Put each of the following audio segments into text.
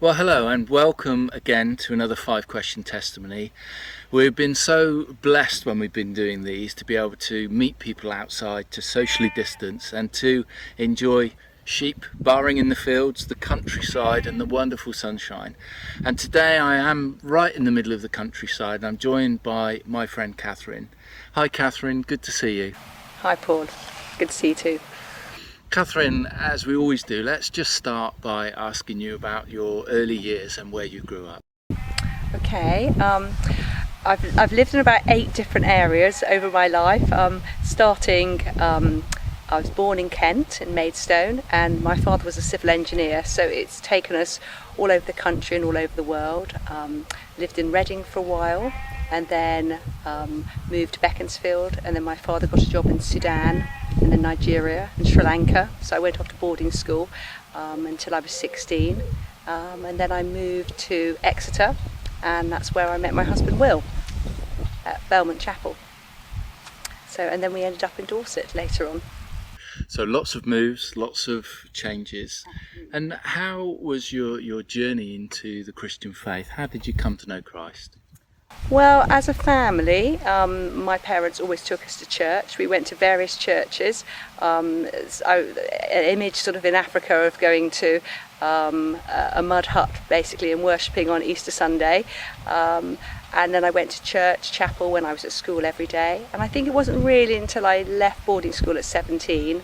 Well, hello and welcome again to another 5-question testimony. We've been so blessed when we've been doing these to be able to meet people outside, to socially distance and to enjoy sheep barring in the fields, the countryside and the wonderful sunshine. And today I am right in the middle of the countryside. I'm joined by my friend Catherine. Hi Catherine, good to see you. Hi Paul, good to see you too. Catherine, as we always do, let's just start by asking you about your early years and where you grew up. Okay, I've lived in about 8 different areas over my life. I was born in Kent, in Maidstone, and my father was a civil engineer, so it's taken us all over the country and all over the world. Lived in Reading for a while, and then moved to Beaconsfield, and then my father got a job in Sudan, and then Nigeria and Sri Lanka, so I went off to boarding school until I was 16, and then I moved to Exeter, and that's where I met my husband Will at Belmont Chapel. And then we ended up in Dorset later on. So lots of moves, lots of changes. And how was your journey into the Christian faith? How did you come to know Christ? Well, as a family, my parents always took us to church. We went to various churches. An image sort of in Africa of going to a mud hut basically and worshipping on Easter Sunday. And then I went to chapel when I was at school every day. And I think it wasn't really until I left boarding school at 17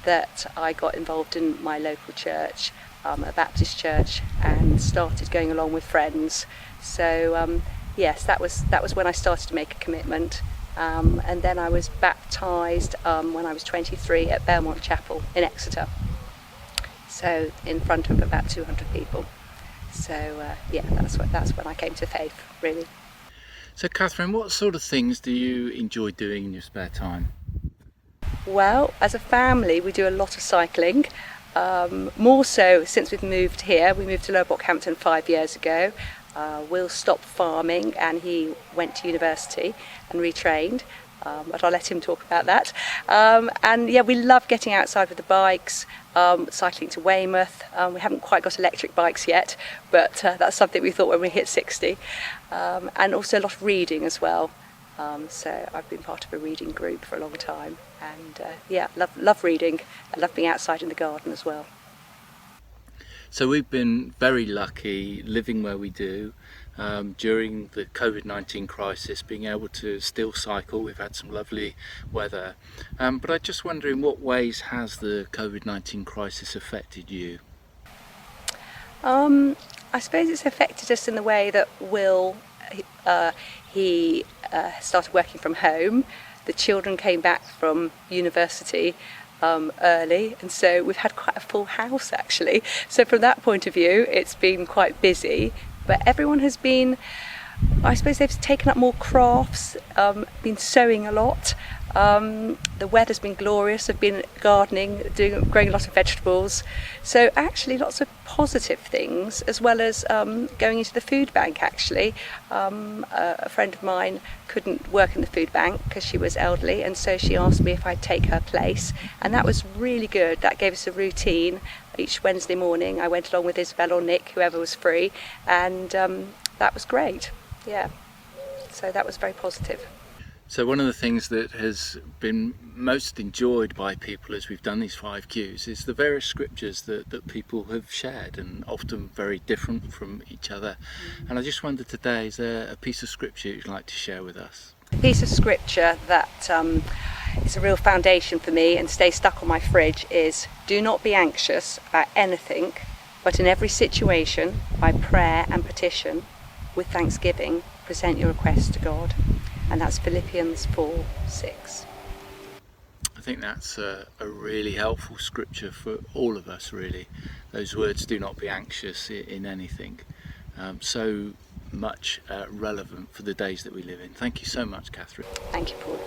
that I got involved in my local church, a Baptist church, and started going along with friends. So yes, that was when I started to make a commitment. And then I was baptised when I was 23 at Belmont Chapel in Exeter. So in front of about 200 people. So yeah, that's when I came to faith, really. So Catherine, what sort of things do you enjoy doing in your spare time? Well, as a family, we do a lot of cycling. More so since we've moved here. We moved to Lower Bockhampton 5 years ago. Will stopped farming and he went to university and retrained. But I'll let him talk about that. And yeah, we love getting outside with the bikes, cycling to Weymouth. We haven't quite got electric bikes yet, but that's something we thought when we hit 60. And also a lot of reading as well. So I've been part of a reading group for a long time. And yeah, love reading. I love being outside in the garden as well. So we've been very lucky living where we do. During the COVID-19 crisis, being able to still cycle. We've had some lovely weather, but I just wonder, in what ways has the COVID-19 crisis affected you? I suppose it's affected us in the way that Will, he started working from home. The children came back from university early, and so we've had quite a full house actually. So from that point of view, it's been quite busy. But everyone has been, I suppose they've taken up more crafts, been sewing a lot. The weather's been glorious. They've been gardening, growing a lot of vegetables. So actually lots of positive things, as well as going into the food bank actually. A friend of mine couldn't work in the food bank because she was elderly, and so she asked me if I'd take her place. And that was really good. That gave us a routine. Each Wednesday morning I went along with Isabel or Nick, whoever was free, and that was great. Yeah, so that was very positive. So one of the things that has been most enjoyed by people as we've done these 5Qs is the various scriptures that people have shared, and often very different from each other. And I just wondered today, is there a piece of scripture you'd like to share with us? A piece of scripture that is a real foundation for me and stays stuck on my fridge is, do not be anxious about anything, but in every situation, by prayer and petition, with thanksgiving, present your requests to God. And that's Philippians 4:6. I think that's a really helpful scripture for all of us, really. Those words, do not be anxious in anything. So much relevant for the days that we live in. Thank you so much, Catherine. Thank you, Paul.